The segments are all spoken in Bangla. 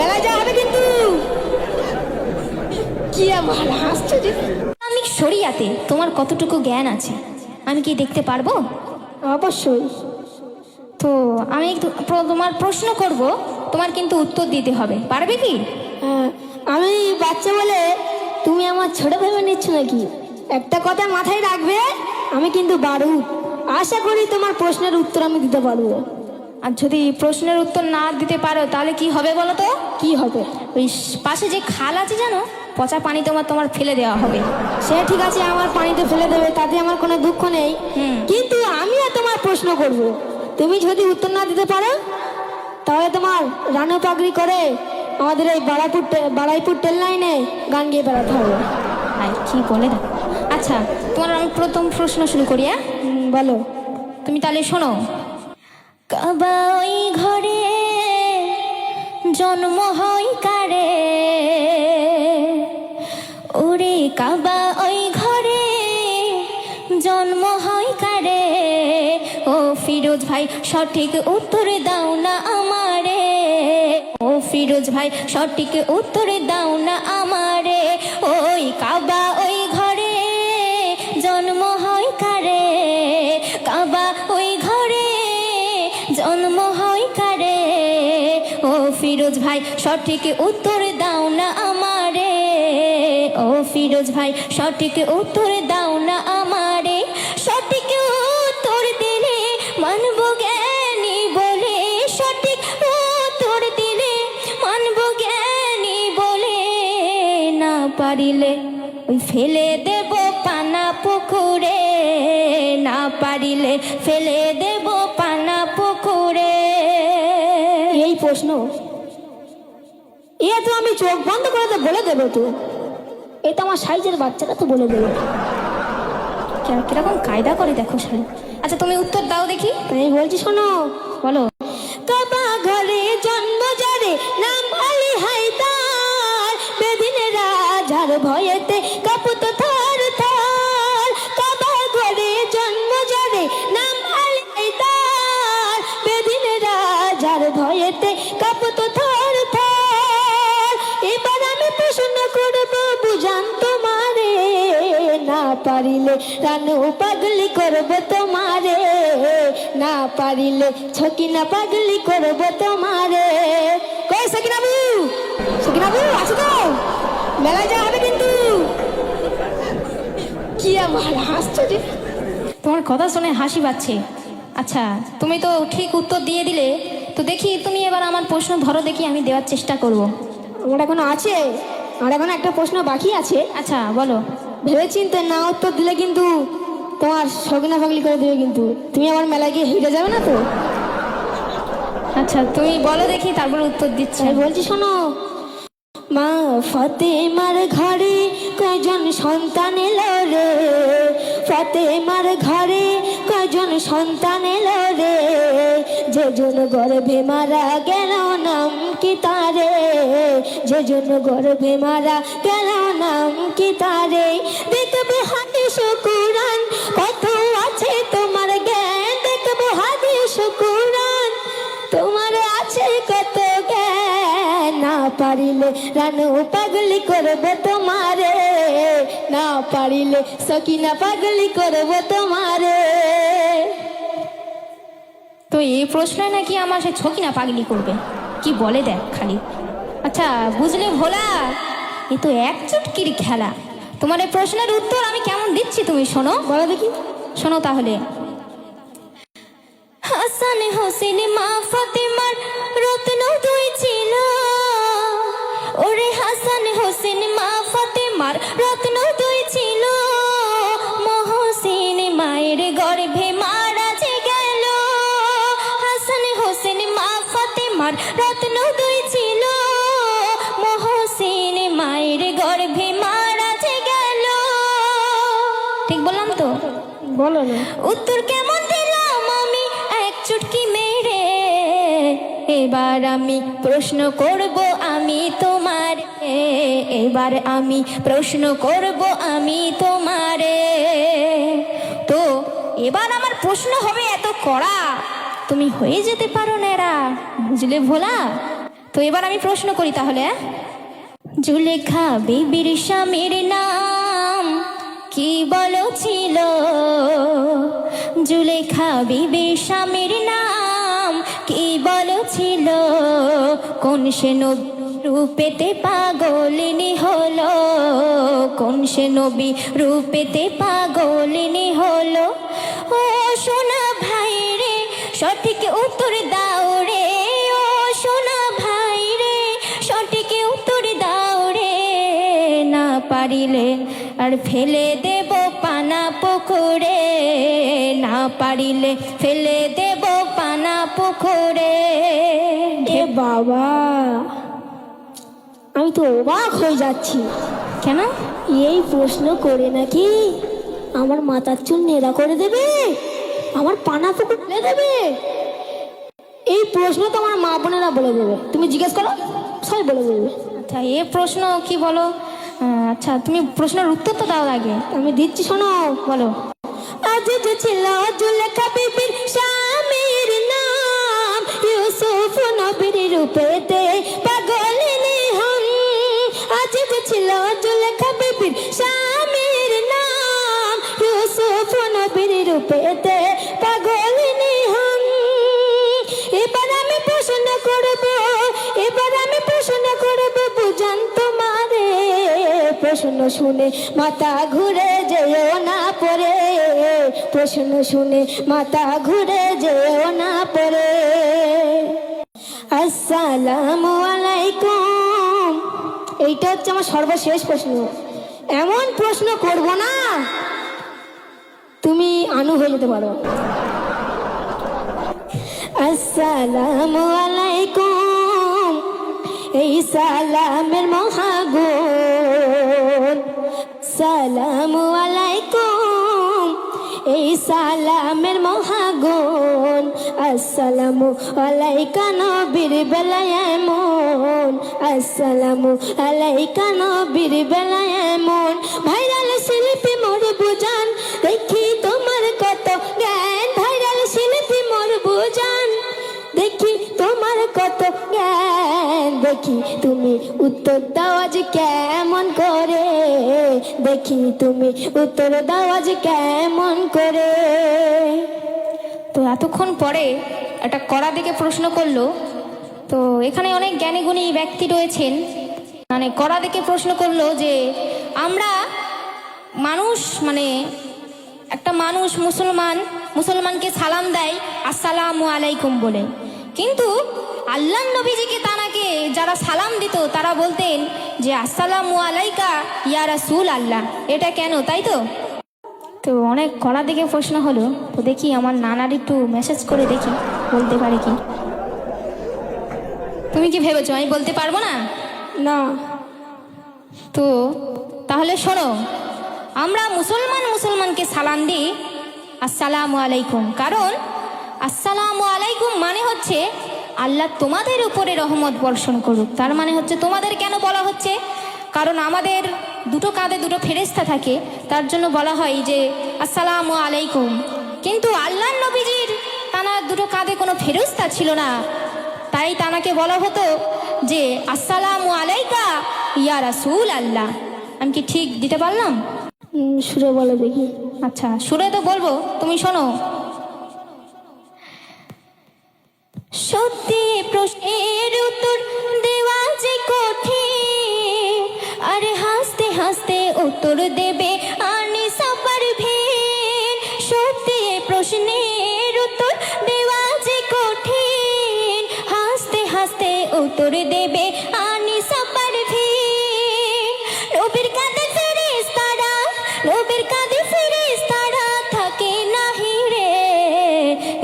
মেলায় যাওয়া হবে কিন্তু। কি আমার হাসছে যে? আমি শরিয়াতে তোমার কতটুকু জ্ঞান আছে আমি কি দেখতে পারবো? অবশ্যই। তো আমি তোমার প্রশ্ন করব, তোমার কিন্তু উত্তর দিতে হবে, পারবে কি? হ্যাঁ, আমি বাচ্চা বলে তুমি আমার ছোট ভেবে নিচ্ছ নাকি? একটা কথা মাথায় রাখবে, আমি কিন্তু বারুদ। আশা করি তোমার প্রশ্নের উত্তর আমি দিতে পারবো। আর যদি প্রশ্নের উত্তর না দিতে পারো তাহলে কি হবে বলো তো? কি হবে? ওই পাশে যে খাল আছে জানো, পচা পানি তোমার ফেলে দেওয়া হবে। সে ঠিক আছে, আমার পানিতে ফেলে দেবে, তাতে আমার কোনো দুঃখ নেই। কিন্তু আমিও তোমার প্রশ্ন করব, তুমি যদি উত্তর না দিতে পারো তাহলে তোমার রানু পাগড়ি করে আমাদের এই বারাইপুর ট্রেন লাইনে গান গিয়ে বেড়াতে হবে। আর কি বলে না। আচ্ছা, তোমার আমি প্রথম প্রশ্ন শুরু করি। বলো। তুমি তাহলে শোনো। কাবা ওই ঘরে জন্ম হয় কারে, ওরে কাবা ওই ঘরে জন্ম হয় কারে, ও ফিরোজ ভাই সঠিক উত্তর দাও না আমারে, ও ফিরোজ ভাই সঠিক উত্তর দাও না আমারে, ওই কাবা ওই ঘরে জন্ম হয় কারে, কাবা ওই ঘরে জন্ম হয় কারে, ও ফিরোজ ভাই সঠিক উত্তর দাও না আমারে, ও ফিরোজ ভাই সঠিক উত্তর দাও না আমারে, সঠিক উত্তর দিলে মানব জ্ঞানী বলে, সঠিক উত্তর দিলে মানব জ্ঞানী বলে, না পারিলে ওই ফেলে দেব পানা পুকুরে, না পারিলে ফেলে দেব পানা পুকুরে। এই প্রশ্ন এ তো আমি চোখ বন্ধ করে তো বলে দেবো, তো এটা আমার সাইজের বাচ্চাটা তো বলে দেবে। কিরকম কায়দা করে দেখো শাড়ি। আচ্ছা তুমি উত্তর দাও দেখি। আমি বলছি শোনো, বলো। কাবা ঘরে জন্ম যারে নাম আলী হায়দার, বেদিনে রাজার ভয়েতে কাঁপতো থর থর, কাবা ঘরে জন্ম যারে নাম আলী হায়দার, বেদিনে রাজার ভয়েতে কাঁপতো থর থর, এবার আমি প্রশ্ন করব বুঝান তোমারে, না পারিলে রানু পাগলি করব তোমারে, না পারিলে ছকিনা পাগলি করব তোমারে। কই সকিনাবু, সকিনাবু আছো তো? মেলায় যাওয়া হবে কিন্তু। কি আমার হাসছে যে? তোমার কথা শুনে হাসি পাচ্ছে। আচ্ছা তুমি তো ঠিক উত্তর দিয়ে দিলে, তো দেখি তুমি এবার আমার প্রশ্ন ধরো দেখি, আমি দেওয়ার চেষ্টা করব। আমার এখনো আছে, আমার এখন একটা প্রশ্ন বাকি আছে। আচ্ছা বলো। ভেবে চিনতে না উত্তর দিলে কিন্তু তোমার সকিনা পাগলি করে দেবে, কিন্তু তুমি আমার মেলায় গিয়ে হেরে যাবে না তো? আচ্ছা তুমি বলো দেখি, তারপর উত্তর দিচ্ছি। আমি বলছি শোনো, মা ফাতেমার ঘরে কয়জন সন্তান এলো রে, ফাতেমার ঘরে কয়জন সন্তান এলো রে, যেজন গর্ভে মারা গেল নাম কি তারে, যেজন গর্ভে মারা গেল নাম কি তারে, দেখবে হাদিস কুরআন কত আছে তোমার জ্ঞান, দেখবে হাদিস কুরআন তোমার আছে কত জ্ঞান, না পারিলে রানু পাগলি করব তোমারে, না পারিলে সকিনা পাগলি করব তোমারে। তো এই প্রশ্নে নাকি আমার সে ছকিনা পাগলি করবে, কি বলে দেখ খালি। আচ্ছা বুঝলে ভোলা, এ তো এক চুটকির খেলা। তোমার এই প্রশ্নের উত্তর আমি কেমন দিচ্ছি তুমি শোনো। বলো দেখি। শোনো তাহলে। হাসান হোসেন মা ফাতেমার রত্ন দুই ছিল, ওরে হাসান হোসেন মা ফাতেমার রত্ন দুই ছিল, মহসিন মায়ের গর্ভে মারা যে গেল, হাসান হোসেন মা ফাতেমার রত্ন দুই ছিল, মহসিন মায়ের গর্ভে মারা যে গেল। ঠিক বললাম তো? বলো না। উত্তর কেমন দিলাম আমি এক চুটকি মেরে, এবার আমি প্রশ্ন করব আমি তোমার, এবার আমি প্রশ্ন করব আমি তোমারে। তো এবার আমার প্রশ্ন হবে এত কড়া, তুমি হয়ে যেতে পারো নেরা, বুঝলে ভোলা? তো এবার আমি প্রশ্ন করি তাহলে, হ্যাঁ? জুলেখা বিবির স্বামীর নাম কি বলো ছিল? জুলেখা বিবির স্বামীর নাম কি বলো ছিল? কোন সে নবী রূপেতে পাগলিনী হলো? কোন সে নবী রূপেতে পাগলিনী হলো? ও সোনা ভাই রে, সঠিক উত্তর দাও রে। ও সোনা ভাই রে, সঠিক উত্তর দাও রে। না পারিলে আর ফেলে দেব পানা পুকুরে। না পারিলে ফেলে দেব পানা পুকুরে। এ বাবা, আমি তো অবাক হয়ে যাচ্ছি। কেন? এই প্রশ্ন করে নাকি আমার মাথার চুল নেড়া করে দেবে, আমার পানা পুকুর ফেলে দেবে? এই প্রশ্ন তো আমার মা বোনেরা বলে দেবে, তুমি জিজ্ঞেস করো, সবাই বলে দেবে। আচ্ছা, এ প্রশ্ন কি বলো? আচ্ছা, তুমি প্রশ্নের উত্তর তো দাও আগে। আমি দিচ্ছি, শোনো। বলো। আজ যে ছিল জুলেখা বিবির স্বামীর নাম, ইউসুফ নবীর রূপেতে পাগলিনী হন। আজ যে ছিল জুলেখা বিবির স্বামীর নাম, ইউসুফ নবীর রূপেতে পাগলিনী হন। এবার আমি প্রশ্ন করব, এবার আমি প্রশ্ন করব, বুঝান তোমারে। প্রশ্ন শুনে মাথা ঘুরে যেও না পড়ে, প্রশ্ন শুনে মাথা ঘুরে যেও না পড়ে। আসসালামু আলাইকুম, এইটা হচ্ছে আমার সর্বশেষ প্রশ্ন। এমন প্রশ্ন করব না তুমি আনু হয়ে যেতে পারো। আসসালামু আলাইকুম, এই সালামের মহাগুণ। সালামু আলাইকুম, এই সালামের মহাগুণ। আসসালামু আলাইকা নবীর বেলায় এমন, আসসালামু আলাইকা নবীর বেলায় এমন। ভাইরাল শিল্পী মোর বুঝান, দেখি তোমার কত জ্ঞান। ভাইরাল শিল্পী মোর বুঝান, দেখি তোমার কত জ্ঞান। দেখি তুমি উত্তর দাও আজ কেমন করে, দেখি তুমি উত্তর দাও আজ কেমন করে। তো এতক্ষণ পরে একটা কড়া দিকে প্রশ্ন করলো। তো এখানে অনেক জ্ঞানী গুণী ব্যক্তি রয়েছেন, মানে কড়া দিকে প্রশ্ন করলো যে আমরা মানুষ, মানে একটা মানুষ মুসলমানকে সালাম দেয় আসসালামু আলাইকুম বলে, কিন্তু আল্লাহ নবীজিকে তানাকে যারা সালাম দিত তারা বলতেন যে আসসালামু আলাইকা ইয়া রাসূল আল্লাহ। এটা কেন, তাই তো? তো অনেক কড়া দিকে প্রশ্ন হলো। তো দেখি আমার নানার একটু মেসেজ করে দেখি বলতে পারে কি। তুমি কি ভেবেছো আমি বলতে পারবো না? না। তো তাহলে শোনো, আমরা মুসলমানকে সালাম দিই আসসালামু আলাইকুম, কারণ আসসালামু আলাইকুম মানে হচ্ছে আল্লাহ তোমাদের উপরে রহমত বর্ষণ করুক। তার মানে হচ্ছে তোমাদের কেন বলা হচ্ছে? কারণ আমাদের দুটো কাঁধে দুটো ফেরেশতা থাকে, তার জন্য বলা হয় যে আসসালামু আলাইকুম। কিন্তু আল্লাহ নবীজির তানার দুটো কাঁধে কোনো ফেরেশতা ছিল না, তাই তানাকে বলা হতো যে আসসালামু আলাইকা ইয়া রাসূল আল্লাহ। আমি কি ঠিক দিতে পারলাম? সুরে বলো দেখি। আচ্ছা, সুরে তো বলবো, তুমি শোনো। সত্যি প্রশ্নের উত্তর দেওয়া যে কঠিন, আর হাসতে হাসতে উত্তর দেবে আনিসা পারভীন। সত্যি প্রশ্নের উত্তর দেওয়া যে কঠিন, হাসতে হাসতে উত্তর দেবে আনিসা পারভীন। নবীর কাঁধে ফেরেশতারা, নবীর কাঁধে ফেরেশতারা থাকে নাহি রে।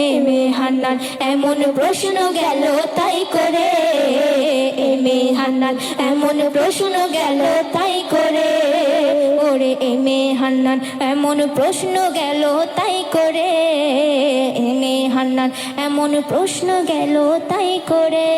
এমে হান্নান এমন প্রশ্ন গেল তাই করে, এমে হান্নান এমন প্রশ্ন গেল তাই করে। ওরে এমে হান্নান এমন প্রশ্ন গেল তাই করে, এমে হান্নান এমন প্রশ্ন গেল তাই করে।